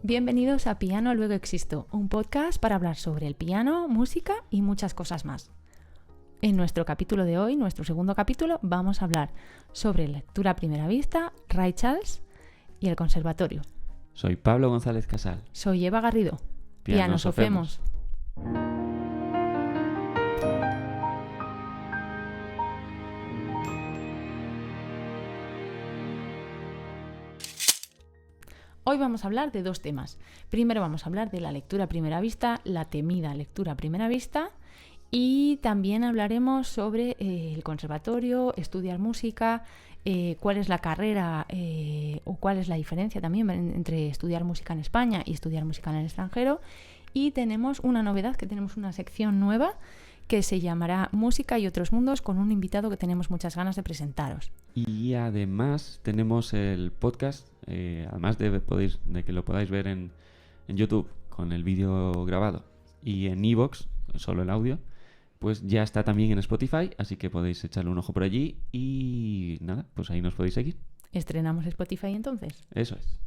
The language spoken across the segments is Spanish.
Bienvenidos a Piano Luego Existo, un podcast para hablar sobre el piano, música y muchas cosas más. En nuestro capítulo de hoy, nuestro segundo capítulo, vamos a hablar sobre lectura a primera vista, Ray Charles y el conservatorio. Soy Pablo González Casal. Soy Eva Garrido. Pianos Ofemos. Hoy vamos a hablar de dos temas. Primero vamos a hablar de la lectura a primera vista, la temida lectura a primera vista, y también hablaremos sobre el conservatorio, estudiar música, cuál es la carrera o cuál es la diferencia también entre estudiar música en España y estudiar música en el extranjero. Y tenemos una novedad, que tenemos una sección nueva que se llamará Música y otros mundos, con un invitado que tenemos muchas ganas de presentaros. Y además tenemos el podcast, además de que lo podáis ver en YouTube con el vídeo grabado y en iVoox, solo el audio, pues ya está también en Spotify, así que podéis echarle un ojo por allí y nada, pues ahí nos podéis seguir. ¿Estrenamos Spotify entonces? Eso es.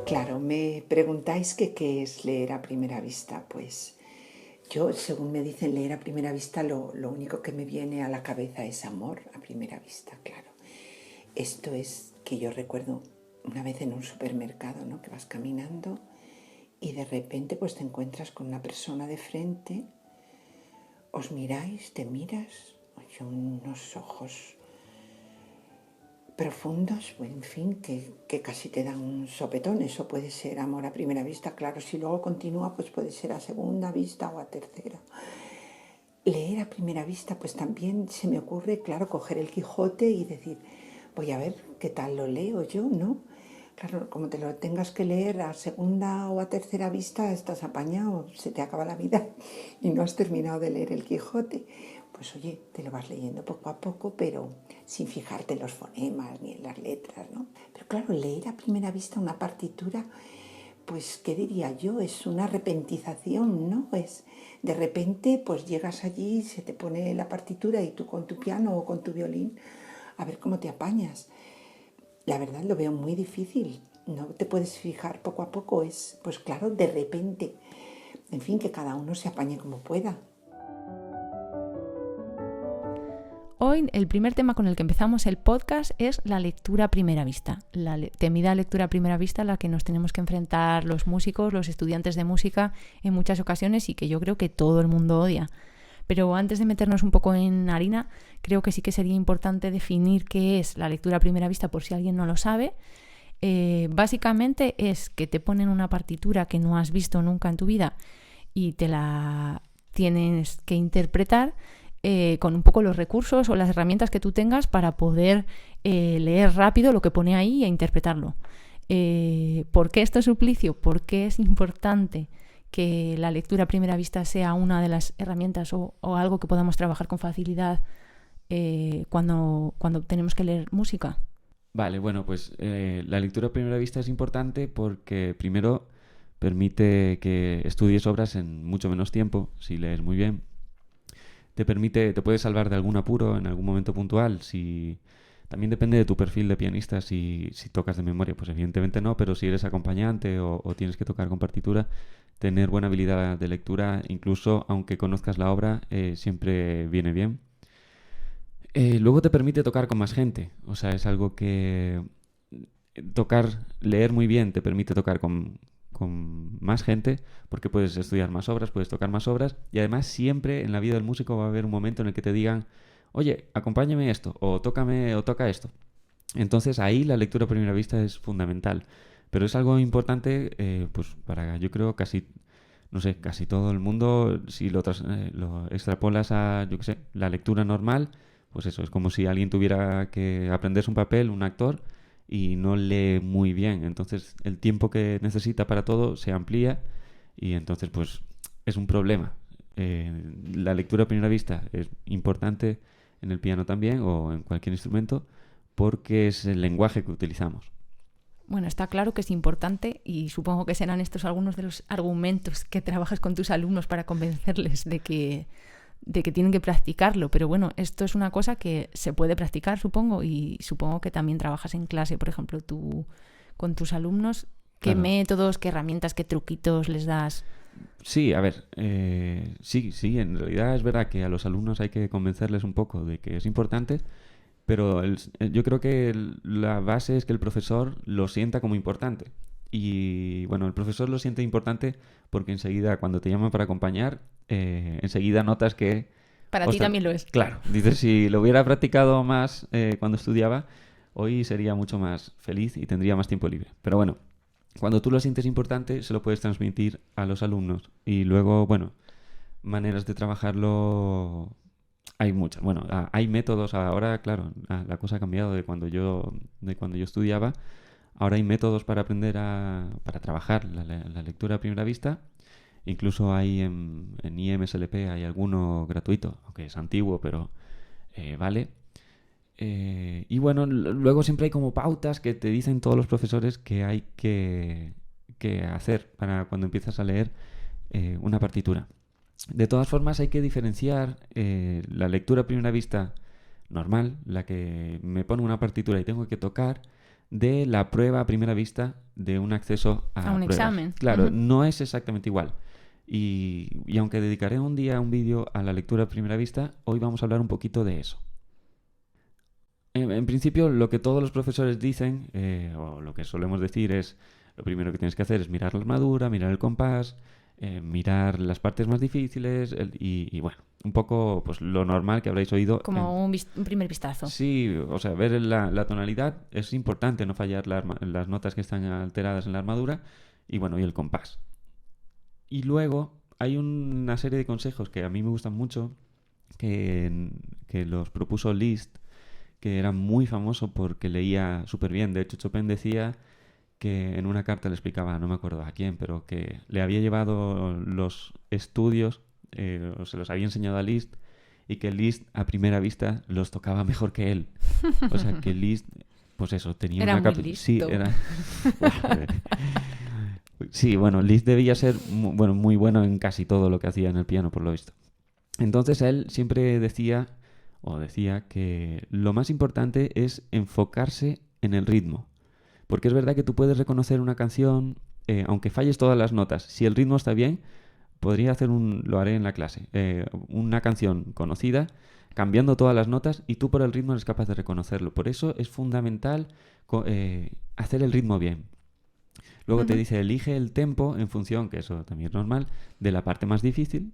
Claro, me preguntáis que qué es leer a primera vista. Pues yo, según me dicen leer a primera vista, lo único que me viene a la cabeza es amor a primera vista, claro. Esto es que yo recuerdo una vez en un supermercado, ¿no? Que vas caminando y de repente pues te encuentras con una persona de frente, os miráis, te miras, oye, unos ojos profundos, en fin, que casi te dan un sopetón. Eso puede ser amor a primera vista, claro. Si luego continúa, pues puede ser a segunda vista o a tercera. Leer a primera vista, pues también se me ocurre, claro, coger el Quijote y decir, voy a ver qué tal lo leo yo, ¿no? Claro, como te lo tengas que leer a segunda o a tercera vista, estás apañado, se te acaba la vida y no has terminado de leer el Quijote. Pues oye, te lo vas leyendo poco a poco, pero sin fijarte en los fonemas ni en las letras, ¿no? Pero claro, leer a primera vista una partitura, pues, ¿qué diría yo? Es una repentización, ¿no? Es, de repente, pues llegas allí, se te pone la partitura y tú con tu piano o con tu violín, a ver cómo te apañas. La verdad lo veo muy difícil, no te puedes fijar poco a poco, es, pues claro, de repente. En fin, que cada uno se apañe como pueda. Hoy el primer tema con el que empezamos el podcast es la lectura a primera vista, la temida lectura a primera vista a la que nos tenemos que enfrentar los músicos, los estudiantes de música en muchas ocasiones y que yo creo que todo el mundo odia. Pero antes de meternos un poco en harina, creo que sí que sería importante definir qué es la lectura a primera vista por si alguien no lo sabe. Básicamente es que te ponen una partitura que no has visto nunca en tu vida y te la tienes que interpretar con un poco los recursos o las herramientas que tú tengas para poder leer rápido lo que pone ahí e interpretarlo. ¿Por qué esto es suplicio? ¿Por qué es importante que la lectura a primera vista sea una de las herramientas o algo que podamos trabajar con facilidad cuando tenemos que leer música? Vale, bueno, pues la lectura a primera vista es importante porque primero permite que estudies obras en mucho menos tiempo, si lees muy bien. Te puede salvar de algún apuro en algún momento puntual. También depende de tu perfil de pianista, si tocas de memoria, pues evidentemente no, pero si eres acompañante o tienes que tocar con partitura, tener buena habilidad de lectura, incluso aunque conozcas la obra, siempre viene bien. Luego te permite tocar con más gente, o sea, es algo que leer muy bien te permite tocar con más gente, porque puedes estudiar más obras, puedes tocar más obras, y además siempre en la vida del músico va a haber un momento en el que te digan, oye, acompáñame esto, o toca esto. Entonces ahí la lectura a primera vista es fundamental, pero es algo importante pues para, yo creo, casi todo el mundo. Si lo extrapolas a, yo qué sé, la lectura normal, pues eso, es como si alguien tuviera que aprenderse un papel, un actor, y no lee muy bien. Entonces el tiempo que necesita para todo se amplía y entonces pues es un problema. La lectura a primera vista es importante en el piano también o en cualquier instrumento, porque es el lenguaje que utilizamos. Bueno, está claro que es importante y supongo que serán estos algunos de los argumentos que trabajas con tus alumnos para convencerles de que tienen que practicarlo. Pero bueno, esto es una cosa que se puede practicar, supongo, y supongo que también trabajas en clase, por ejemplo, tú con tus alumnos. ¿Qué Claro. métodos, qué herramientas, qué truquitos les das? Sí, a ver, sí, en realidad es verdad que a los alumnos hay que convencerles un poco de que es importante, pero yo creo que la base es que el profesor lo sienta como importante. Y bueno, el profesor lo siente importante porque enseguida, cuando te llaman para acompañar, enseguida notas que... Para ti ostras, también lo es. Claro, dices, si lo hubiera practicado más cuando estudiaba, hoy sería mucho más feliz y tendría más tiempo libre. Pero bueno, cuando tú lo sientes importante, se lo puedes transmitir a los alumnos. Y luego, bueno, maneras de trabajarlo hay muchas. Bueno, hay métodos ahora, claro, la cosa ha cambiado de cuando yo estudiaba. Ahora hay métodos para aprender para trabajar la lectura a primera vista. Incluso hay en IMSLP hay alguno gratuito, aunque es antiguo, pero vale. Y bueno, luego siempre hay como pautas que te dicen todos los profesores que hay que hacer para cuando empiezas a leer una partitura. De todas formas, hay que diferenciar la lectura a primera vista normal, la que me pone una partitura y tengo que tocar, de la prueba a primera vista de un acceso a un pruebas. examen. Claro, Ujú. no es exactamente igual. Y aunque dedicaré un día un vídeo a la lectura a primera vista, hoy vamos a hablar un poquito de eso. En principio, lo que todos los profesores dicen, o lo que solemos decir es, lo primero que tienes que hacer es mirar la armadura, mirar el compás, mirar las partes más difíciles y bueno, un poco pues lo normal que habréis oído. Como un primer vistazo. Sí, o sea, ver la tonalidad es importante, no fallar las notas que están alteradas en la armadura y bueno, y el compás. Y luego hay una serie de consejos que a mí me gustan mucho, que los propuso Liszt, que era muy famoso porque leía súper bien. De hecho, Chopin decía que en una carta le explicaba, no me acuerdo a quién, pero que le había llevado los estudios, o se los había enseñado a Liszt, y que Liszt a primera vista los tocaba mejor que él. O sea, que Liszt, pues eso, tenía Era una muy listo. Sí, era... Sí, bueno, Liszt debía ser muy bueno en casi todo lo que hacía en el piano, por lo visto. Entonces él siempre decía que lo más importante es enfocarse en el ritmo. Porque es verdad que tú puedes reconocer una canción, aunque falles todas las notas. Si el ritmo está bien, podría hacer lo haré en la clase, una canción conocida, cambiando todas las notas y tú por el ritmo eres capaz de reconocerlo. Por eso es fundamental hacer el ritmo bien. Luego te dice, elige el tempo en función, que eso también es normal, de la parte más difícil.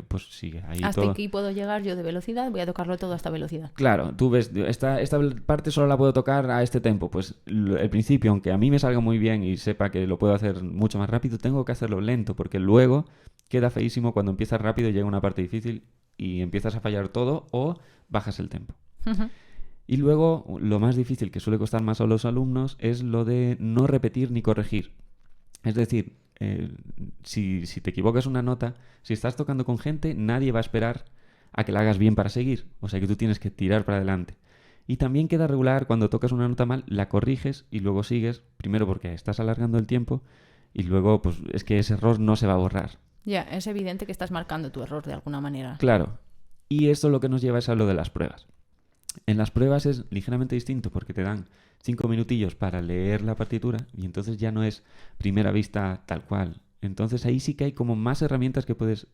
Pues sigue ahí Hasta todo. aquí puedo llegar yo de velocidad, voy a tocarlo todo a esta velocidad. Claro, tú ves, esta parte solo la puedo tocar a este tempo. Pues el principio, aunque a mí me salga muy bien y sepa que lo puedo hacer mucho más rápido, tengo que hacerlo lento, porque luego queda feísimo cuando empiezas rápido y llega una parte difícil y empiezas a fallar todo o bajas el tempo. Y luego, lo más difícil que suele costar más a los alumnos es lo de no repetir ni corregir. Es decir, si te equivocas una nota, si estás tocando con gente, nadie va a esperar a que la hagas bien para seguir. O sea que tú tienes que tirar para adelante. Y también queda regular cuando tocas una nota mal, la corriges y luego sigues. Primero porque estás alargando el tiempo y luego pues es que ese error no se va a borrar. Ya, es evidente que estás marcando tu error de alguna manera. Claro. Y esto lo que nos lleva es a lo de las pruebas. En las pruebas es ligeramente distinto porque te dan 5 minutillos para leer la partitura y entonces ya no es primera vista tal cual. Entonces ahí sí que hay como más herramientas que puedes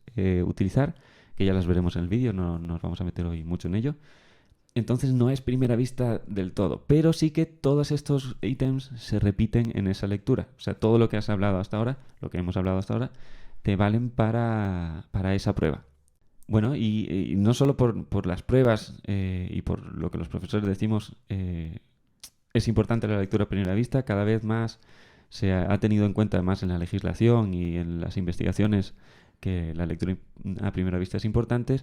utilizar, que ya las veremos en el vídeo, no nos vamos a meter hoy mucho en ello. Entonces no es primera vista del todo, pero sí que todos estos ítems se repiten en esa lectura. O sea, todo lo que has hablado hasta ahora, lo que hemos hablado hasta ahora, te valen para esa prueba. Bueno, y no solo por las pruebas y por lo que los profesores decimos, es importante la lectura a primera vista. Cada vez más se ha tenido en cuenta más en la legislación y en las investigaciones que la lectura a primera vista es importante.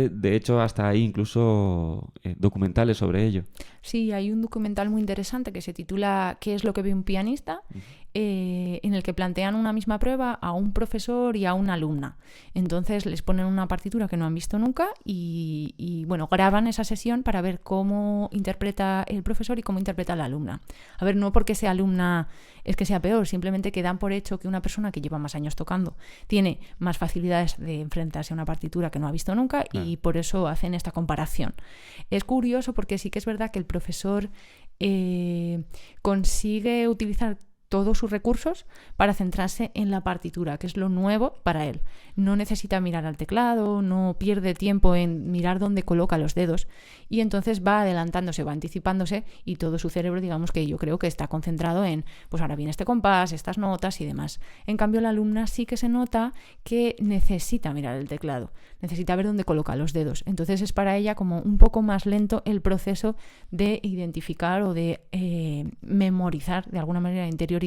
De hecho, hasta hay incluso documentales sobre ello. Sí, hay un documental muy interesante que se titula ¿Qué es lo que ve un pianista? en el que plantean una misma prueba a un profesor y a una alumna. Entonces les ponen una partitura que no han visto nunca y bueno, graban esa sesión para ver cómo interpreta el profesor y cómo interpreta la alumna. A ver, no porque sea alumna es que sea peor, simplemente que dan por hecho que una persona que lleva más años tocando tiene más facilidades de enfrentarse a una partitura que no ha visto nunca y por eso hacen esta comparación. Es curioso porque sí que es verdad que el profesor consigue utilizar todos sus recursos para centrarse en la partitura, que es lo nuevo para él. No necesita mirar al teclado, no pierde tiempo en mirar dónde coloca los dedos y entonces va adelantándose, va anticipándose y todo su cerebro, digamos que yo creo que está concentrado en, pues ahora viene este compás, estas notas y demás. En cambio, la alumna sí que se nota que necesita mirar el teclado, necesita ver dónde coloca los dedos. Entonces es para ella como un poco más lento el proceso de identificar o de memorizar, de alguna manera interiorizar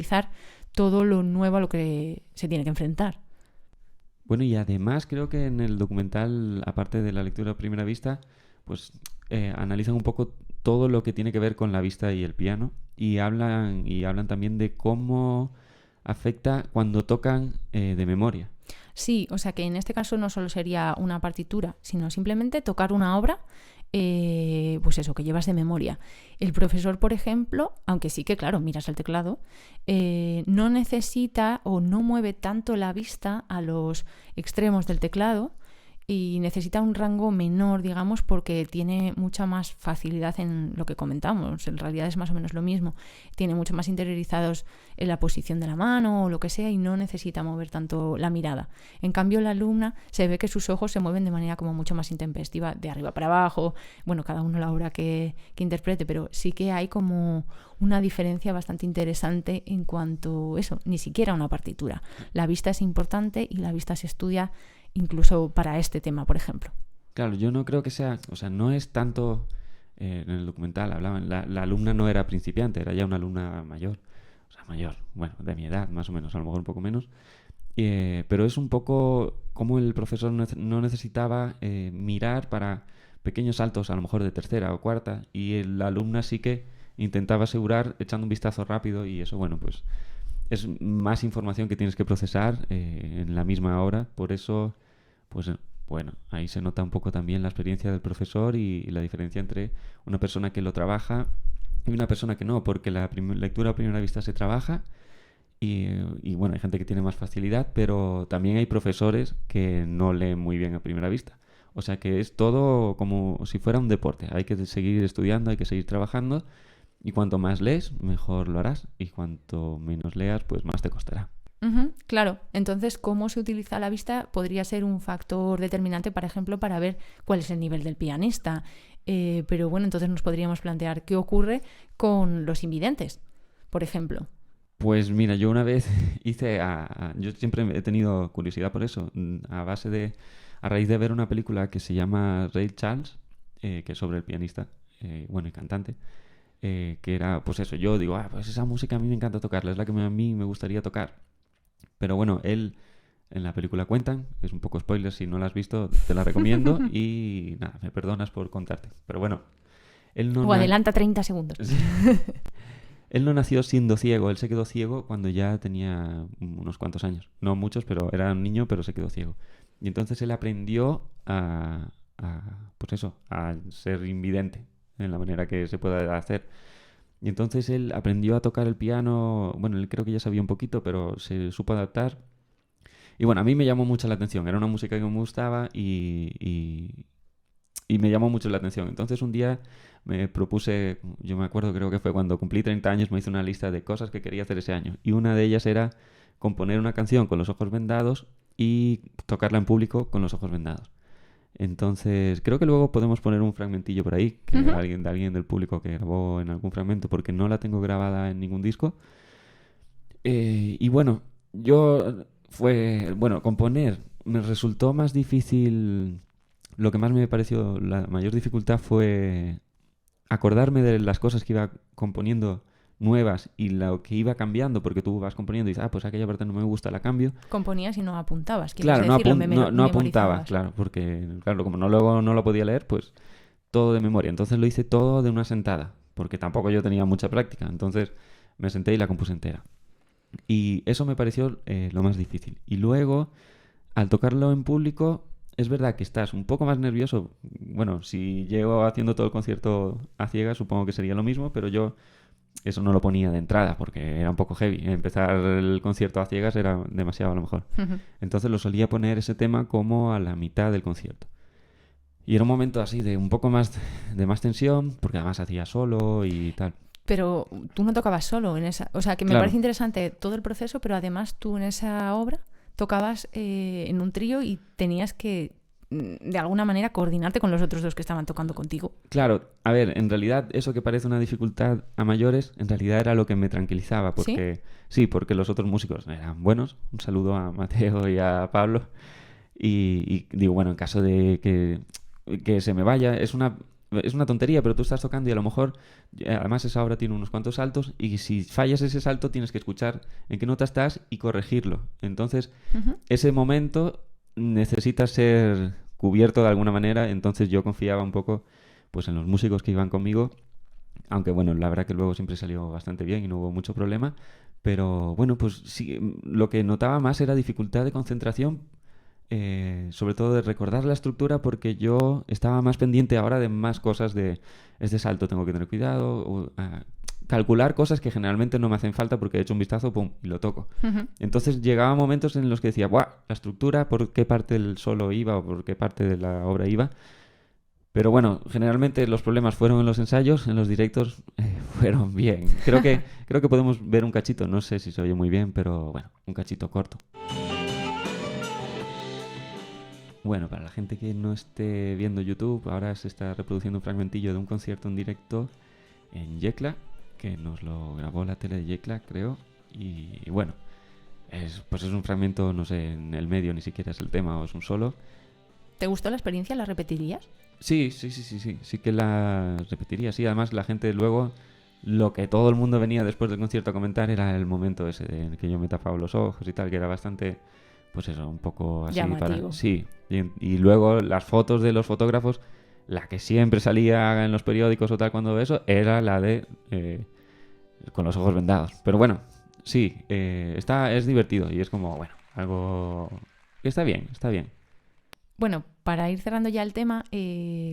todo lo nuevo a lo que se tiene que enfrentar. Bueno, y además creo que en el documental, aparte de la lectura a primera vista, pues analizan un poco todo lo que tiene que ver con la vista y el piano y hablan también de cómo afecta cuando tocan de memoria. Sí, o sea que en este caso no solo sería una partitura, sino simplemente tocar una obra, pues eso, que llevas de memoria. El profesor, por ejemplo, aunque sí que, claro, miras el teclado, no necesita o no mueve tanto la vista a los extremos del teclado y necesita un rango menor, digamos, porque tiene mucha más facilidad en lo que comentamos. En realidad es más o menos lo mismo. Tiene mucho más interiorizados en la posición de la mano o lo que sea y no necesita mover tanto la mirada. En cambio, la alumna se ve que sus ojos se mueven de manera como mucho más intempestiva, de arriba para abajo. Bueno, cada uno la obra que interprete, pero sí que hay como una diferencia bastante interesante en cuanto a eso, ni siquiera una partitura. La vista es importante y la vista se estudia incluso para este tema, por ejemplo. Claro, yo no creo que sea, o sea, no es tanto, en el documental hablaban, la alumna no era principiante, era ya una alumna mayor, o sea, mayor, bueno, de mi edad más o menos, a lo mejor un poco menos, pero es un poco como el profesor no necesitaba mirar para pequeños saltos, a lo mejor de tercera o cuarta, y la alumna sí que intentaba asegurar echando un vistazo rápido y eso, bueno, pues es más información que tienes que procesar en la misma hora, por eso, pues bueno, ahí se nota un poco también la experiencia del profesor y la diferencia entre una persona que lo trabaja y una persona que no, porque la lectura a primera vista se trabaja y bueno, hay gente que tiene más facilidad, pero también hay profesores que no leen muy bien a primera vista. O sea que es todo como si fuera un deporte, hay que seguir estudiando, hay que seguir trabajando. Y cuanto más lees, mejor lo harás. Y cuanto menos leas, pues más te costará. Claro, entonces cómo se utiliza la vista podría ser un factor determinante, por ejemplo, para ver cuál es el nivel del pianista. Pero bueno, entonces nos podríamos plantear qué ocurre con los invidentes, por ejemplo. Pues mira, yo una vez yo siempre he tenido curiosidad por eso, a raíz de ver una película que se llama Ray Charles, que es sobre el pianista, bueno, y cantante. Que era, pues eso, yo digo, pues esa música a mí me encanta tocarla, es la que a mí me gustaría tocar. Pero bueno, él en la película cuentan, es un poco spoiler, si no la has visto, te la recomiendo y nada, me perdonas por contarte. Pero bueno, él no... adelanta 30 segundos. Él no nació siendo ciego, él se quedó ciego cuando ya tenía unos cuantos años. No muchos, pero era un niño, pero se quedó ciego. Y entonces él aprendió pues eso, a ser invidente en la manera que se pueda hacer. Y entonces él aprendió a tocar el piano, bueno, él creo que ya sabía un poquito, pero se supo adaptar. Y bueno, a mí me llamó mucho la atención, era una música que me gustaba y me llamó mucho la atención. Entonces un día me propuse, yo me acuerdo, creo que fue cuando cumplí 30 años, me hice una lista de cosas que quería hacer ese año. Y una de ellas era componer una canción con los ojos vendados y tocarla en público con los ojos vendados. Entonces, creo que luego podemos poner un fragmentillo por ahí, que alguien del público que grabó en algún fragmento, porque no la tengo grabada en ningún disco. Y bueno, componer me resultó más difícil. Lo que más me pareció la mayor dificultad fue acordarme de las cosas que iba componiendo nuevas y lo que iba cambiando, porque tú vas componiendo y dices, pues aquella parte no me gusta, la cambio. Componías y no apuntabas. Claro, no apuntaba, claro, porque claro, como luego no lo podía leer, pues todo de memoria. Entonces lo hice todo de una sentada, porque tampoco yo tenía mucha práctica. Entonces me senté y la compuse entera. Y eso me pareció lo más difícil. Y luego, al tocarlo en público, es verdad que estás un poco más nervioso. Bueno, si llego haciendo todo el concierto a ciegas, supongo que sería lo mismo, pero yo eso no lo ponía de entrada porque era un poco heavy. Empezar el concierto a ciegas era demasiado a lo mejor. Entonces lo solía poner ese tema como a la mitad del concierto. Y era un momento así de un poco más de más tensión, porque además hacía solo y tal. Pero tú no tocabas solo en esa... O sea, que me Claro. parece interesante todo el proceso, pero además tú en esa obra tocabas en un trío y tenías que, de alguna manera, coordinarte con los otros dos que estaban tocando contigo. Claro, a ver, en realidad eso que parece una dificultad a mayores, en realidad era lo que me tranquilizaba, ¿Sí? porque sí, porque los otros músicos eran buenos. Un saludo a Mateo y a Pablo. Y digo, bueno, en caso de que se me vaya, es una tontería, pero tú estás tocando y a lo mejor, además esa obra tiene unos cuantos saltos y si fallas ese salto tienes que escuchar en qué nota estás y corregirlo. Entonces, Ujú. ese momento necesita ser cubierto de alguna manera, entonces yo confiaba un poco pues en los músicos que iban conmigo, aunque bueno, la verdad que luego siempre salió bastante bien y no hubo mucho problema, pero bueno, pues sí, lo que notaba más era dificultad de concentración, sobre todo de recordar la estructura, porque yo estaba más pendiente ahora de más cosas de este salto tengo que tener cuidado, o, calcular cosas que generalmente no me hacen falta porque he hecho un vistazo, pum, y lo toco. Ujú. Entonces llegaba momentos en los que decía, ¡buah! La estructura, por qué parte del solo iba o por qué parte de la obra iba. Pero bueno, generalmente los problemas fueron en los ensayos, en los directos fueron bien. Creo que podemos ver un cachito, no sé si se oye muy bien, pero bueno, un cachito corto. Bueno, para la gente que no esté viendo YouTube, ahora se está reproduciendo un fragmentillo de un concierto en directo en Yecla, que nos lo grabó la tele de Yecla, creo. Y bueno, pues es un fragmento, no sé, en el medio ni siquiera es el tema o es un solo. ¿Te gustó la experiencia? ¿La repetirías? Sí que la repetiría, sí. Además, la gente luego, lo que todo el mundo venía después del concierto a comentar era el momento ese en que yo me tapaba los ojos y tal, que era bastante, pues eso, un poco así para... Llamativo. Sí, y luego las fotos de los fotógrafos, la que siempre salía en los periódicos o tal cuando eso, era la de con los ojos vendados. Pero bueno, sí, es divertido y es como, bueno, algo que está bien, está bien. Bueno, para ir cerrando ya el tema,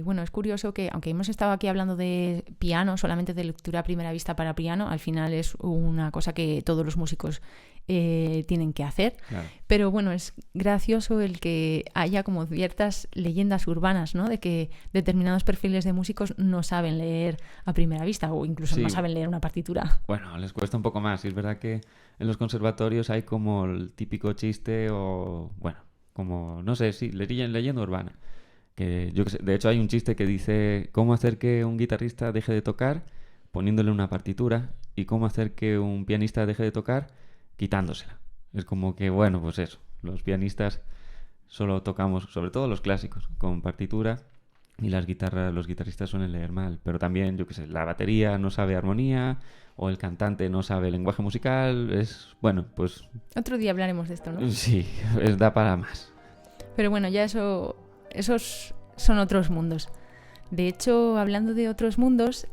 bueno, es curioso que, aunque hemos estado aquí hablando de piano, solamente de lectura a primera vista para piano, al final es una cosa que todos los músicos tienen que hacer. Claro. Pero bueno, es gracioso el que haya como ciertas leyendas urbanas, ¿no? De que determinados perfiles de músicos no saben leer a primera vista o incluso Sí, no saben leer una partitura. bueno, les cuesta un poco más. Y es verdad que en los conservatorios hay como el típico chiste o, bueno, como, no sé, sí, leyenda urbana. Que yo que sé, de hecho hay un chiste que dice cómo hacer que un guitarrista deje de tocar poniéndole una partitura y cómo hacer que un pianista deje de tocar quitándosela. Es como que, bueno, pues eso, los pianistas solo tocamos, sobre todo los clásicos, con partitura y los guitarristas suelen leer mal, pero también, yo qué sé, la batería no sabe armonía o el cantante no sabe lenguaje musical, es, bueno, pues Otro día hablaremos de esto, ¿no? sí, da para más. Pero bueno, ya esos son otros mundos. De hecho, hablando de otros mundos,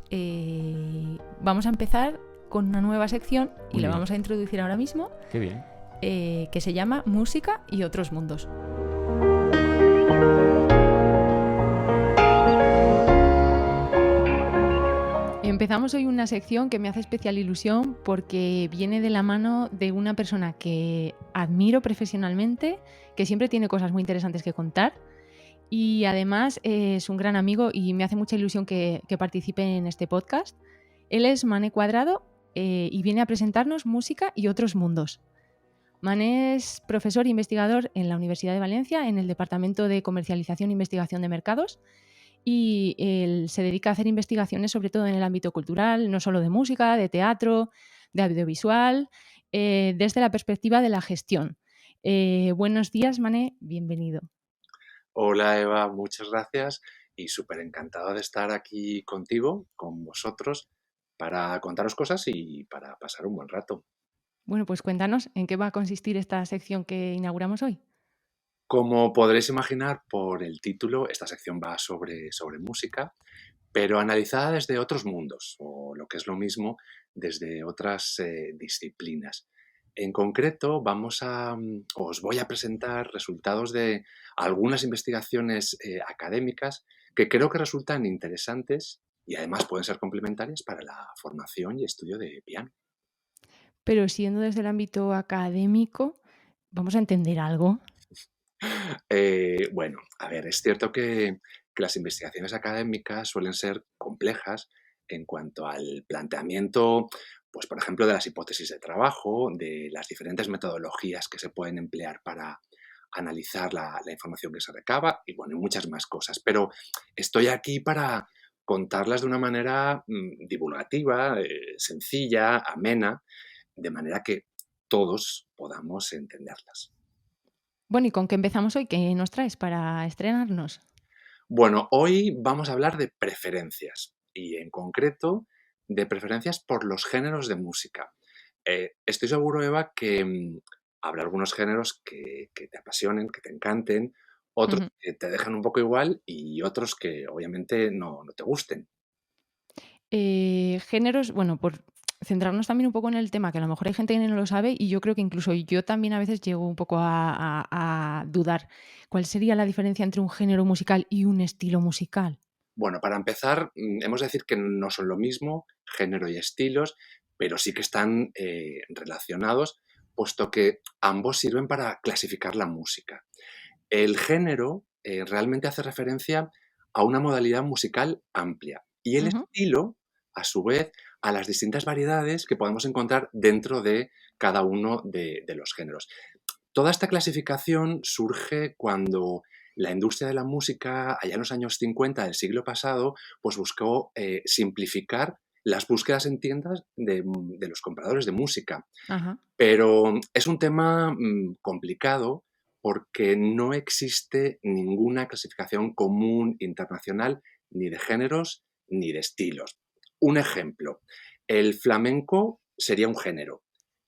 vamos a empezar con una nueva sección y Muy la bien. vamos a introducir ahora mismo, Qué bien. que se llama Música y otros mundos. Empezamos hoy una sección que me hace especial ilusión porque viene de la mano de una persona que admiro profesionalmente, que siempre tiene cosas muy interesantes que contar y además es un gran amigo y me hace mucha ilusión que participe en este podcast. Él es Mané Cuadrado y viene a presentarnos Música y otros mundos. Mané es profesor e investigador en la Universidad de Valencia en el Departamento de Comercialización e Investigación de Mercados y él se dedica a hacer investigaciones sobre todo en el ámbito cultural, no solo de música, de teatro, de audiovisual, desde la perspectiva de la gestión. Buenos días, Mané, bienvenido. Hola Eva, muchas gracias y súper encantado de estar aquí contigo, con vosotros, para contaros cosas y para pasar un buen rato. Bueno, pues cuéntanos, ¿en qué va a consistir esta sección que inauguramos hoy? Como podréis imaginar por el título, esta sección va sobre música, pero analizada desde otros mundos, o lo que es lo mismo, desde otras disciplinas. En concreto, os voy a presentar resultados de algunas investigaciones académicas que creo que resultan interesantes y además pueden ser complementarias para la formación y estudio de piano. Pero siendo desde el ámbito académico, ¿vamos a entender algo? Bueno, a ver, es cierto que las investigaciones académicas suelen ser complejas en cuanto al planteamiento, pues por ejemplo, de las hipótesis de trabajo, de las diferentes metodologías que se pueden emplear para analizar la información que se recaba y bueno, y muchas más cosas. Pero estoy aquí para contarlas de una manera divulgativa, sencilla, amena, de manera que todos podamos entenderlas. Bueno, ¿y con qué empezamos hoy? ¿Qué nos traes para estrenarnos? Bueno, hoy vamos a hablar de preferencias y en concreto de preferencias por los géneros de música. Estoy seguro, Eva, que habrá algunos géneros que te apasionen, que te encanten, otros Ujú. que te dejan un poco igual y otros que obviamente no te gusten. Géneros, bueno, por centrarnos también un poco en el tema, que a lo mejor hay gente que no lo sabe y yo creo que incluso yo también a veces llego un poco a dudar. ¿Cuál sería la diferencia entre un género musical y un estilo musical? Bueno, para empezar, hemos de decir que no son lo mismo, género y estilos, pero sí que están relacionados, puesto que ambos sirven para clasificar la música. El género realmente hace referencia a una modalidad musical amplia y el Ujú. estilo, a su vez, a las distintas variedades que podemos encontrar dentro de cada uno de los géneros. Toda esta clasificación surge cuando la industria de la música, allá en los años 50 del siglo pasado, pues buscó simplificar las búsquedas en tiendas de los compradores de música. Ajá. Pero es un tema complicado porque no existe ninguna clasificación común internacional ni de géneros ni de estilos. Un ejemplo, el flamenco sería un género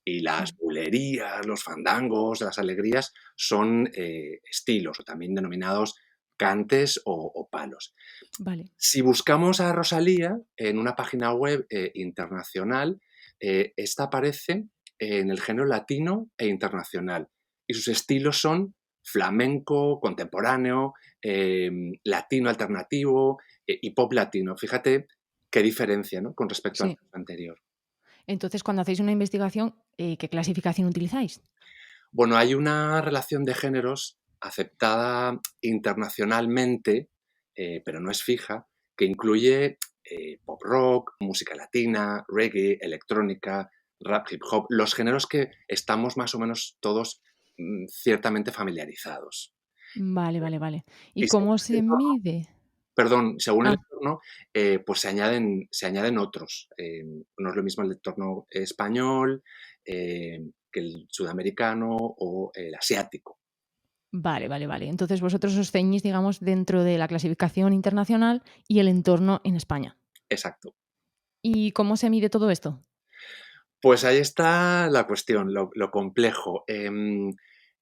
y las Mm. bulerías, los fandangos, las alegrías son estilos o también denominados cantes o palos. Vale. Si buscamos a Rosalía en una página web internacional, esta aparece en el género latino e internacional. Y sus estilos son flamenco, contemporáneo, latino alternativo y pop latino. Fíjate qué diferencia, ¿no? Con respecto al Sí. anterior. Entonces, cuando hacéis una investigación, ¿qué clasificación utilizáis? Bueno, hay una relación de géneros aceptada internacionalmente, pero no es fija, que incluye pop rock, música latina, reggae, electrónica, rap, hip hop, los géneros que estamos más o menos todos ciertamente familiarizados. Vale, vale, vale. ¿Y Y según cómo el se entorno, mide? perdón, según el Ah, entorno, pues se añaden otros. No es lo mismo el entorno español que el sudamericano o el asiático. vale, vale, vale. Entonces vosotros os ceñís, digamos, dentro de la clasificación internacional y el entorno en España. Exacto. ¿Y cómo se mide todo esto? Pues ahí está la cuestión, lo complejo.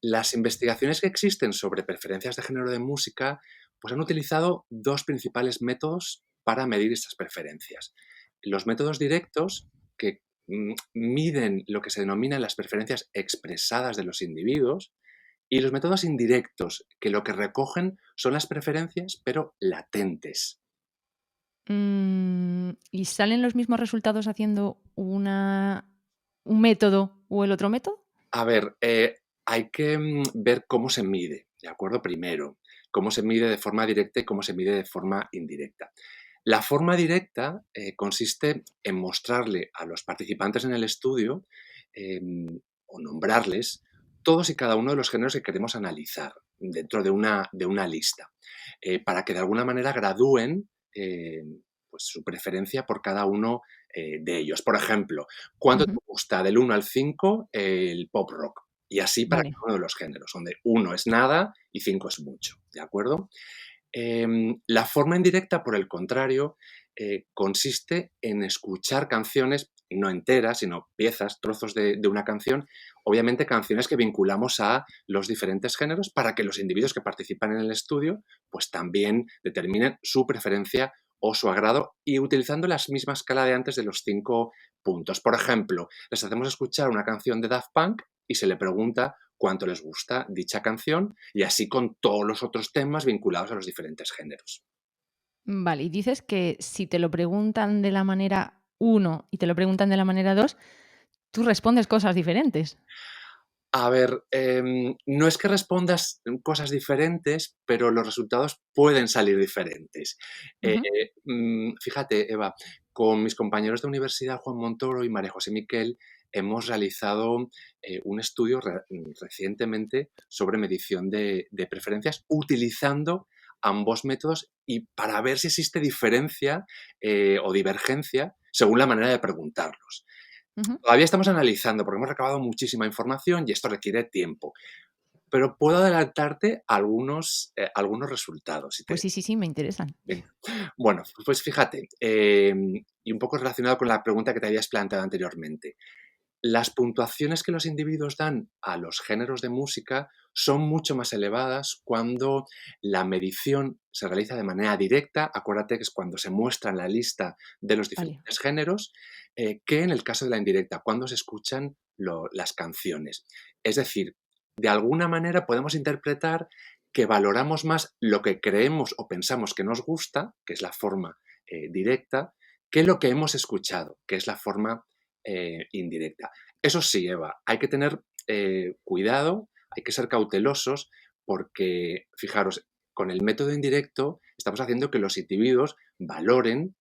Las investigaciones que existen sobre preferencias de género de música, pues han utilizado dos principales métodos para medir estas preferencias. Los métodos directos, que miden lo que se denominan las preferencias expresadas de los individuos, y los métodos indirectos, que lo que recogen son las preferencias, pero latentes. ¿Y salen los mismos resultados haciendo un método o el otro método? A ver, hay que ver cómo se mide, ¿de acuerdo? Primero, cómo se mide de forma directa y cómo se mide de forma indirecta. La forma directa consiste en mostrarle a los participantes en el estudio o nombrarles todos y cada uno de los géneros que queremos analizar dentro de una lista, para que de alguna manera gradúen pues su preferencia por cada uno de ellos. Por ejemplo, ¿cuánto te Ujú. gusta del 1 al 5 el pop rock? Y así para Vale. cada uno de los géneros, donde 1 es nada y 5 es mucho, ¿de acuerdo? La forma indirecta, por el contrario, consiste en escuchar canciones, no enteras, sino piezas, trozos de una canción, obviamente canciones que vinculamos a los diferentes géneros para que los individuos que participan en el estudio pues también determinen su preferencia o su agrado y utilizando la misma escala de antes de los 5 puntos. Por ejemplo, les hacemos escuchar una canción de Daft Punk y se le pregunta cuánto les gusta dicha canción y así con todos los otros temas vinculados a los diferentes géneros. Vale, y dices que si te lo preguntan de la manera 1 y te lo preguntan de la manera 2, tú respondes cosas diferentes. A ver, no es que respondas cosas diferentes, pero los resultados pueden salir diferentes. Ujú. Fíjate, Eva, con mis compañeros de universidad, Juan Montoro y María José Miquel, hemos realizado un estudio recientemente sobre medición de preferencias utilizando ambos métodos y para ver si existe diferencia o divergencia según la manera de preguntarlos. Ujú. Todavía estamos analizando porque hemos recabado muchísima información y esto requiere tiempo, pero puedo adelantarte algunos resultados. Pues sí, me interesan. Venga. Bueno, pues fíjate, y un poco relacionado con la pregunta que te habías planteado anteriormente. Las puntuaciones que los individuos dan a los géneros de música son mucho más elevadas cuando la medición se realiza de manera directa, acuérdate que es cuando se muestra en la lista de los Vale. diferentes géneros, que en el caso de la indirecta, cuando se escuchan las canciones. Es decir, de alguna manera podemos interpretar que valoramos más lo que creemos o pensamos que nos gusta, que es la forma directa, que lo que hemos escuchado, que es la forma indirecta. Eso sí, Eva, hay que tener cuidado, hay que ser cautelosos porque, fijaros, con el método indirecto estamos haciendo que los individuos valoren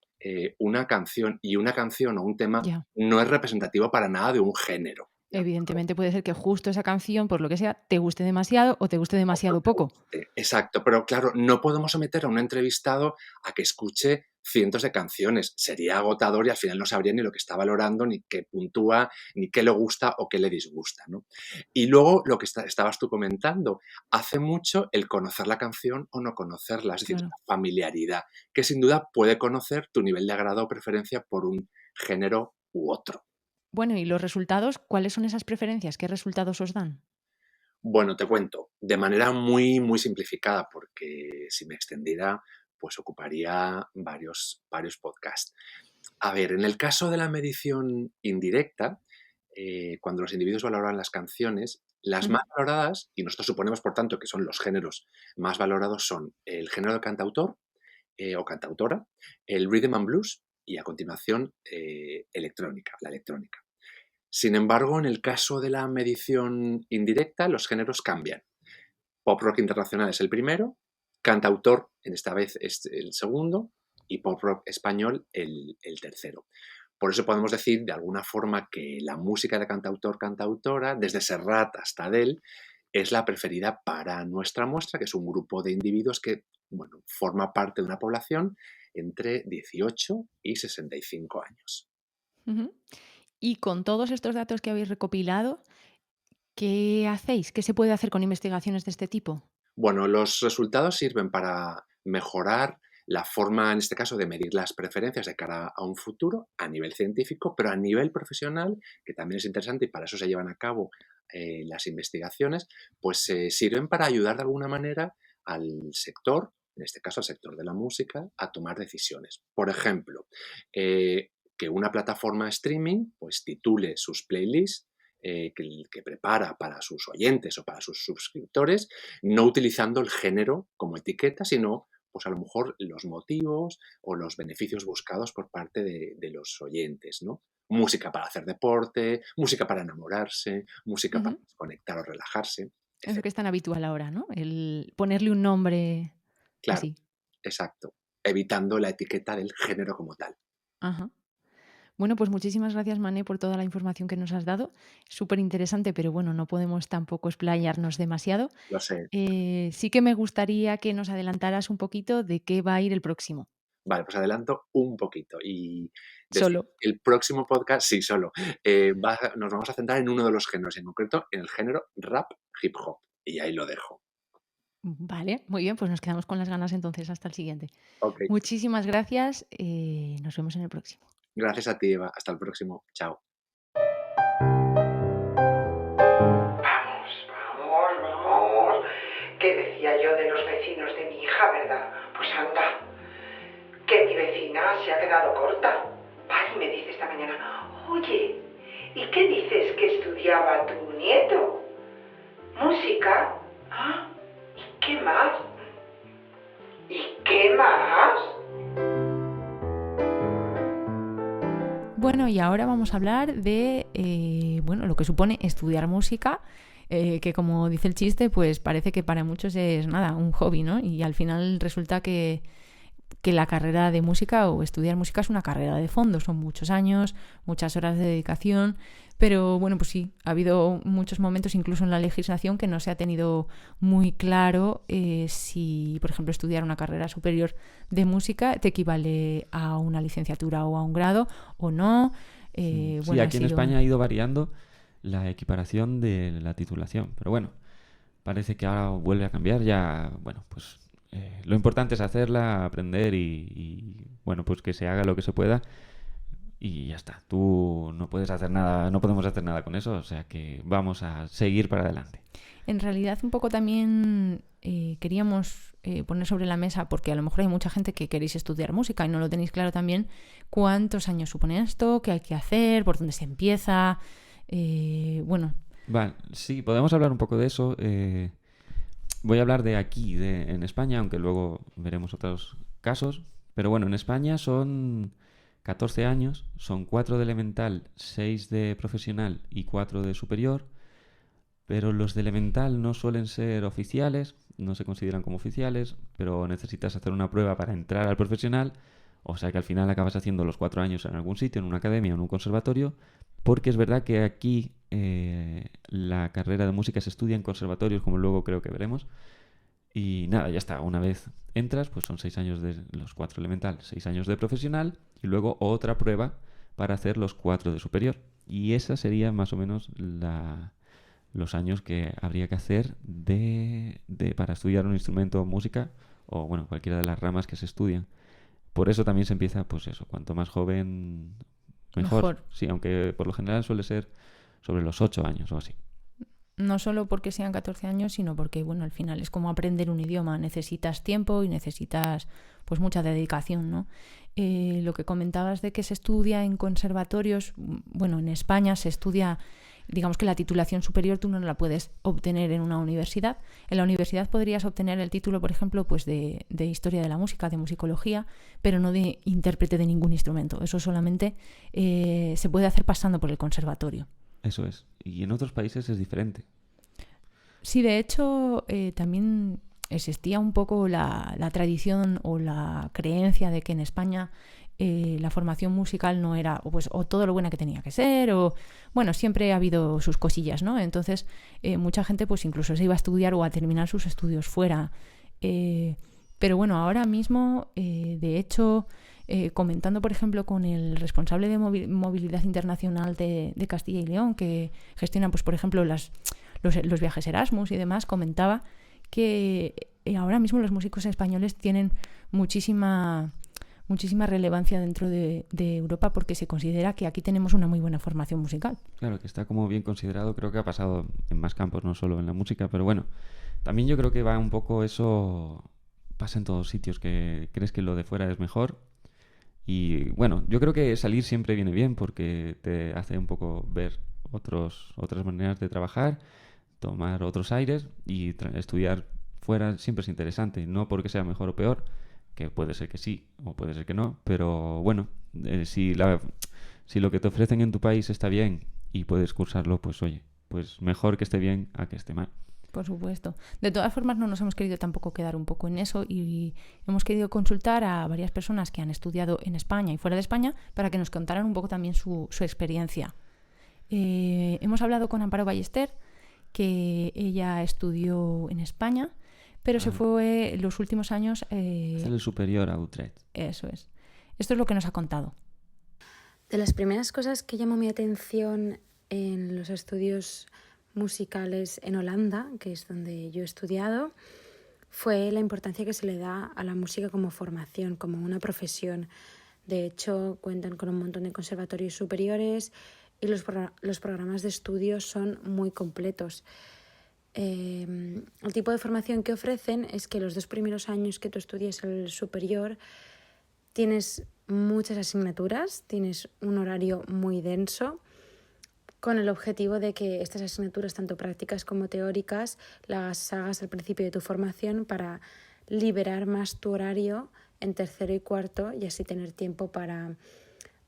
una canción y una canción o un tema Ya. no es representativo para nada de un género. ¿De acuerdo? Evidentemente puede ser que justo esa canción, por lo que sea, te guste demasiado o te guste O no demasiado te poco. guste. Exacto, pero claro, no podemos someter a un entrevistado a que escuche cientos de canciones. Sería agotador y al final no sabría ni lo que está valorando, ni qué puntúa, ni qué le gusta o qué le disgusta, ¿no? Y luego lo que estabas tú comentando, hace mucho el conocer la canción o no conocerla, es decir, Claro. la familiaridad, que sin duda puede conocer tu nivel de agrado o preferencia por un género u otro. Bueno, ¿y los resultados? ¿Cuáles son esas preferencias? ¿Qué resultados os dan? Bueno, te cuento, de manera muy, muy simplificada, porque si me extendiera, pues ocuparía varios podcasts. A ver, en el caso de la medición indirecta, cuando los individuos valoran las canciones, las más Ujú. valoradas, y nosotros suponemos, por tanto, que son los géneros más valorados, son el género de cantautor o cantautora, el rhythm and blues y a continuación la electrónica. Sin embargo, en el caso de la medición indirecta, los géneros cambian. Pop rock internacional es el primero, cantautor en esta vez es el segundo y pop rock español el tercero. Por eso podemos decir de alguna forma que la música de cantautor-cantautora, desde Serrat hasta Adele, es la preferida para nuestra muestra, que es un grupo de individuos que forma parte de una población entre 18 y 65 años. Ujú. Y con todos estos datos que habéis recopilado, ¿qué hacéis? ¿Qué se puede hacer con investigaciones de este tipo? Bueno, los resultados sirven para mejorar la forma, en este caso, de medir las preferencias de cara a un futuro a nivel científico, pero a nivel profesional, que también es interesante y para eso se llevan a cabo las investigaciones, pues sirven para ayudar de alguna manera al sector, en este caso al sector de la música, a tomar decisiones. Por ejemplo, que una plataforma streaming pues titule sus playlists que prepara para sus oyentes o para sus suscriptores, no utilizando el género como etiqueta, sino pues a lo mejor los motivos o los beneficios buscados por parte de los oyentes, ¿no? Música para hacer deporte, música para enamorarse, música para Ujú. desconectar o relajarse, Eso etc. que es tan habitual ahora, ¿no? El ponerle un nombre Claro, así. exacto, evitando la etiqueta del género como tal. Ajá. Bueno, pues muchísimas gracias, Mané, por toda la información que nos has dado. Súper interesante, pero bueno, no podemos tampoco explayarnos demasiado. Lo sé. Sí que me gustaría que nos adelantaras un poquito de qué va a ir el próximo. Vale, pues adelanto un poquito y decir Solo. el próximo podcast, sí, solo, nos vamos a centrar en uno de los géneros, en concreto en el género rap hip hop. Y ahí lo dejo. Vale, muy bien, pues nos quedamos con las ganas entonces hasta el siguiente. Ok. Muchísimas gracias. Nos vemos en el próximo. Gracias a ti, Eva. Hasta el próximo. Chao. Vamos, vamos, vamos. ¿Qué decía yo de los vecinos de mi hija, verdad? Pues anda. Que mi vecina se ha quedado corta. Va y me dice esta mañana, oye, ¿y qué dices que estudiaba tu nieto? ¿Música? ¿Ah? ¿Y qué más? ¿Y qué más? Bueno, y ahora vamos a hablar de lo que supone estudiar música, que como dice el chiste, pues parece que para muchos es nada, un hobby, ¿no? Y al final resulta que la carrera de música o estudiar música es una carrera de fondo, son muchos años, muchas horas de dedicación, pero bueno, pues sí, ha habido muchos momentos incluso en la legislación que no se ha tenido muy claro si, por ejemplo, estudiar una carrera superior de música te equivale a una licenciatura o a un grado o no. Sí, aquí en España ha ido variando la equiparación de la titulación, pero bueno, parece que ahora vuelve a cambiar ya, bueno, pues lo importante es hacerla, aprender y bueno, pues que se haga lo que se pueda y ya está. Tú no puedes hacer nada, no podemos hacer nada con eso, o sea que vamos a seguir para adelante. En realidad un poco también queríamos poner sobre la mesa, porque a lo mejor hay mucha gente que queréis estudiar música y no lo tenéis claro también, cuántos años supone esto, qué hay que hacer, por dónde se empieza, Vale, sí, podemos hablar un poco de eso. Voy a hablar de aquí, en España, aunque luego veremos otros casos. Pero bueno, en España son 14 años, son 4 de elemental, 6 de profesional y 4 de superior. Pero los de elemental no suelen ser oficiales, no se consideran como oficiales, pero necesitas hacer una prueba para entrar al profesional. O sea que al final acabas haciendo los 4 años en algún sitio, en una academia o en un conservatorio, porque es verdad que aquí la carrera de música se estudia en conservatorios, como luego creo que veremos. Y nada, ya está. Una vez entras, pues son 6 años de los 4 elemental, 6 años de profesional y luego otra prueba para hacer los 4 de superior. Y esa sería más o menos los años que habría que hacer para estudiar un instrumento o música o bueno, cualquiera de las ramas que se estudian. Por eso también se empieza, pues eso, cuanto más joven, mejor. Sí, aunque por lo general suele ser sobre los 8 años o así. No solo porque sean 14 años, sino porque, bueno, al final es como aprender un idioma. Necesitas tiempo y necesitas, pues, mucha dedicación, ¿no? Lo que comentabas de que se estudia en conservatorios, bueno, en España se estudia, digamos que la titulación superior tú no la puedes obtener en una universidad. En la universidad podrías obtener el título, por ejemplo, pues de Historia de la Música, de Musicología, pero no de intérprete de ningún instrumento. Eso solamente se puede hacer pasando por el conservatorio. Eso es. Y en otros países es diferente. Sí, de hecho, también existía un poco la tradición o la creencia de que en España la formación musical no era o todo lo buena que tenía que ser, o bueno, siempre ha habido sus cosillas, ¿no? Entonces, mucha gente pues incluso se iba a estudiar o a terminar sus estudios fuera. Pero bueno, ahora mismo, de hecho, comentando, por ejemplo, con el responsable de movilidad internacional de Castilla y León, que gestiona, pues, por ejemplo, los viajes Erasmus y demás, comentaba que ahora mismo los músicos españoles tienen muchísima relevancia dentro de Europa porque se considera que aquí tenemos una muy buena formación musical. Claro, que está como bien considerado, creo que ha pasado en más campos, no solo en la música, pero bueno, también yo creo que va un poco eso, pasa en todos sitios, que crees que lo de fuera es mejor. Y bueno, yo creo que salir siempre viene bien porque te hace un poco ver otras maneras de trabajar, tomar otros aires y estudiar fuera siempre es interesante, no porque sea mejor o peor, que puede ser que sí o puede ser que no, pero bueno, si lo que te ofrecen en tu país está bien y puedes cursarlo, pues oye, pues mejor que esté bien a que esté mal. Por supuesto. De todas formas, no nos hemos querido tampoco quedar un poco en eso y hemos querido consultar a varias personas que han estudiado en España y fuera de España para que nos contaran un poco también su experiencia. Hemos hablado con Amparo Ballester, que ella estudió en España, pero se fue los últimos años... Hacer el superior a Utrecht. Eso es. Esto es lo que nos ha contado. De las primeras cosas que llamó mi atención en los estudios musicales en Holanda, que es donde yo he estudiado, fue la importancia que se le da a la música como formación, como una profesión. De hecho, cuentan con un montón de conservatorios superiores y los programas de estudio son muy completos. El tipo de formación que ofrecen es que los 2 primeros años que tú estudies el superior tienes muchas asignaturas, tienes un horario muy denso, con el objetivo de que estas asignaturas, tanto prácticas como teóricas, las hagas al principio de tu formación para liberar más tu horario en tercero y cuarto y así tener tiempo para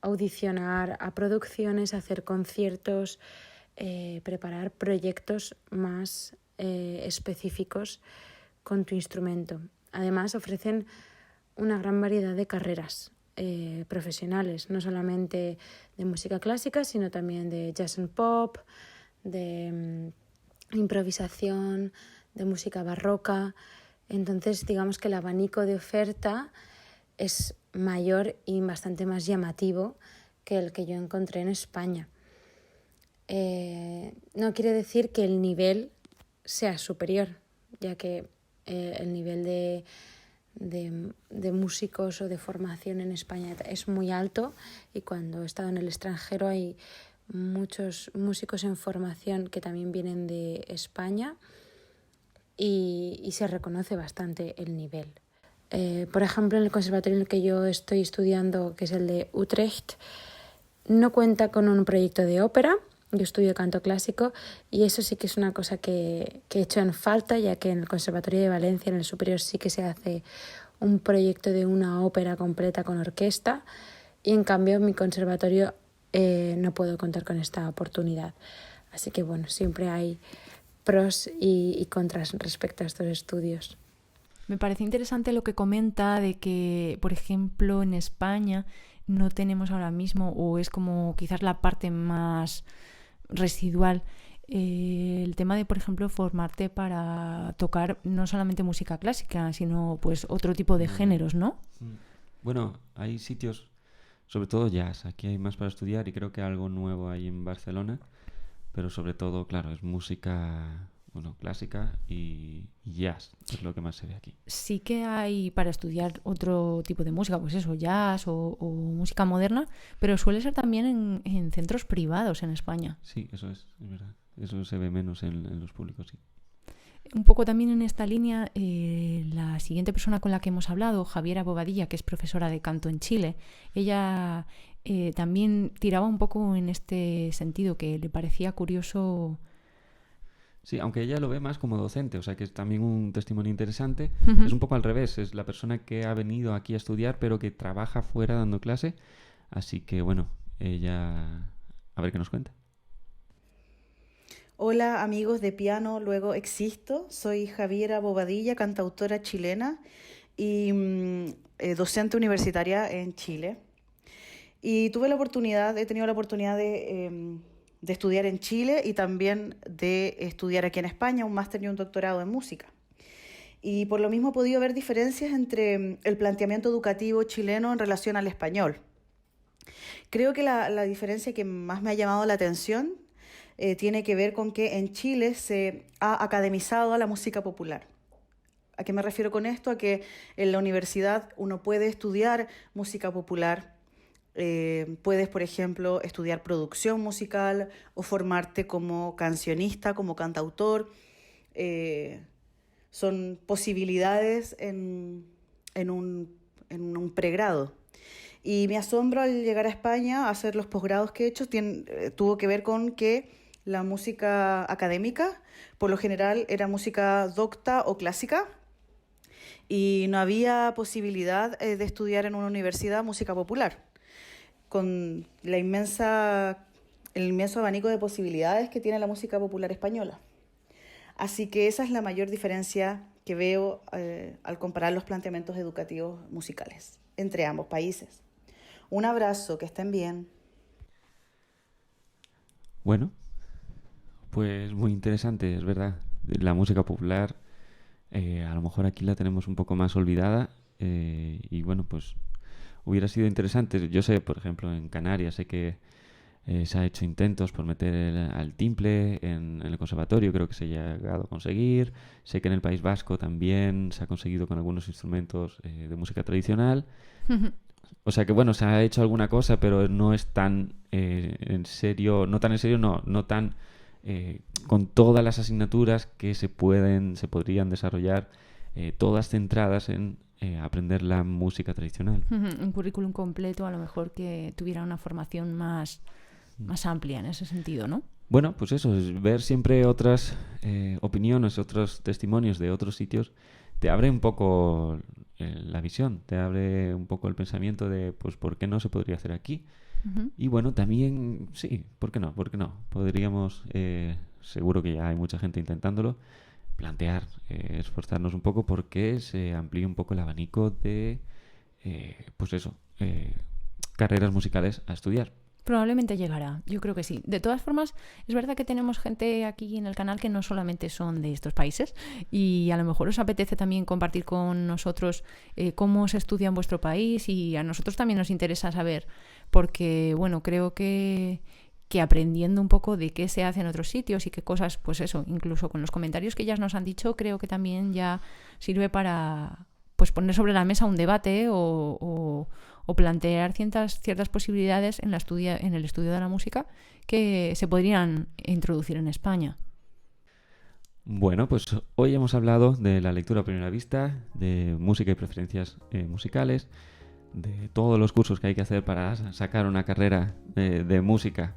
audicionar a producciones, hacer conciertos, preparar proyectos más específicos con tu instrumento. Además, ofrecen una gran variedad de carreras profesionales, no solamente de música clásica, sino también de jazz and pop, de improvisación, de música barroca. Entonces, digamos que el abanico de oferta es mayor y bastante más llamativo que el que yo encontré en España. No quiere decir que el nivel sea superior, ya que el nivel de músicos o de formación en España es muy alto, y cuando he estado en el extranjero hay muchos músicos en formación que también vienen de España y se reconoce bastante el nivel. Por ejemplo, en el conservatorio en el que yo estoy estudiando, que es el de Utrecht, no cuenta con un proyecto de ópera. Yo estudio canto clásico y eso sí que es una cosa que he hecho en falta, ya que en el Conservatorio de Valencia, en el superior, sí que se hace un proyecto de una ópera completa con orquesta, y en cambio en mi conservatorio no puedo contar con esta oportunidad. Así que bueno, siempre hay pros y contras respecto a estos estudios. Me parece interesante lo que comenta de que, por ejemplo, en España no tenemos ahora mismo, o es como quizás la parte más residual, el tema de, por ejemplo, formarte para tocar no solamente música clásica, sino pues otro tipo de géneros, ¿no? Bueno, hay sitios, sobre todo jazz, aquí hay más para estudiar y creo que algo nuevo hay en Barcelona, pero sobre todo, claro, es música, bueno, clásica y jazz, es lo que más se ve aquí. Sí que hay para estudiar otro tipo de música, pues eso, jazz o música moderna, pero suele ser también en centros privados en España. Sí, eso es verdad. Eso se ve menos en los públicos, sí. Un poco también en esta línea, la siguiente persona con la que hemos hablado, Javiera Bobadilla, que es profesora de canto en Chile, ella también tiraba un poco en este sentido, que le parecía curioso. Sí, aunque ella lo ve más como docente, o sea que es también un testimonio interesante. Uh-huh. Es un poco al revés, es la persona que ha venido aquí a estudiar pero que trabaja fuera dando clase. Así que bueno, ella a ver qué nos cuenta. Hola amigos de Piano Luego Existo, soy Javiera Bobadilla, cantautora chilena y docente universitaria en Chile. Y he tenido la oportunidad de estudiar en Chile y también de estudiar aquí en España un máster y un doctorado en música. Y por lo mismo he podido ver diferencias entre el planteamiento educativo chileno en relación al español. Creo que la diferencia que más me ha llamado la atención tiene que ver con que en Chile se ha academizado a la música popular. ¿A qué me refiero con esto? A que en la universidad uno puede estudiar música popular, puedes, por ejemplo, estudiar producción musical o formarte como cancionista, como cantautor. Son posibilidades en un pregrado. Y mi asombro al llegar a España a hacer los posgrados que he hecho tuvo que ver con que la música académica, por lo general, era música docta o clásica y no había posibilidad de estudiar en una universidad música popular, con el inmenso abanico de posibilidades que tiene la música popular española. Así que esa es la mayor diferencia que veo al comparar los planteamientos educativos musicales entre ambos países. Un abrazo, que estén bien. Bueno, pues muy interesante, es verdad. La música popular, a lo mejor aquí la tenemos un poco más olvidada y bueno, pues hubiera sido interesante. Yo sé, por ejemplo, en Canarias sé que se ha hecho intentos por meter al timple en el conservatorio, creo que se ha llegado a conseguir. Sé que en el País Vasco también se ha conseguido con algunos instrumentos de música tradicional. O sea que bueno, se ha hecho alguna cosa, pero no es tan en serio, no tan con todas las asignaturas que se podrían desarrollar, todas centradas en aprender la música tradicional. Un currículum completo, a lo mejor que tuviera una formación más amplia en ese sentido, ¿no? Bueno, pues eso, es ver siempre otras opiniones, otros testimonios de otros sitios, te abre un poco la visión, te abre un poco el pensamiento de, pues, ¿por qué no se podría hacer aquí? Y bueno, también, sí, ¿por qué no? ¿Por qué no? Podríamos, seguro que ya hay mucha gente intentándolo, plantear, esforzarnos un poco porque se amplíe un poco el abanico de, pues eso, carreras musicales a estudiar. Probablemente llegará, yo creo que sí. De todas formas, es verdad que tenemos gente aquí en el canal que no solamente son de estos países y a lo mejor os apetece también compartir con nosotros cómo se estudia en vuestro país, y a nosotros también nos interesa saber, porque bueno, creo que aprendiendo un poco de qué se hace en otros sitios y qué cosas, pues eso, incluso con los comentarios que ya nos han dicho, creo que también ya sirve para pues poner sobre la mesa un debate o plantear ciertas posibilidades en el estudio de la música que se podrían introducir en España. Bueno, pues hoy hemos hablado de la lectura a primera vista, de música y preferencias musicales, de todos los cursos que hay que hacer para sacar una carrera de música,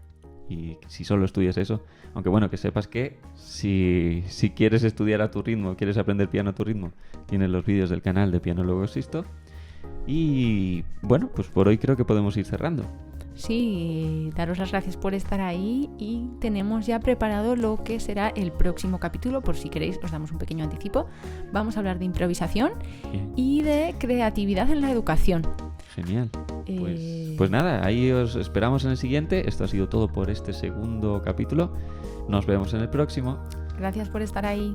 y si solo estudias eso, aunque bueno, que sepas que si quieres estudiar a tu ritmo, quieres aprender piano a tu ritmo, tienes los vídeos del canal de Piano Luego Existo. Y bueno, pues por hoy creo que podemos ir cerrando. Sí, daros las gracias por estar ahí, y tenemos ya preparado lo que será el próximo capítulo. Por si queréis, os damos un pequeño anticipo. Vamos a hablar de improvisación y de creatividad en la educación. Genial. Pues nada, ahí os esperamos en el siguiente. Esto ha sido todo por este segundo capítulo. Nos vemos en el próximo. Gracias por estar ahí.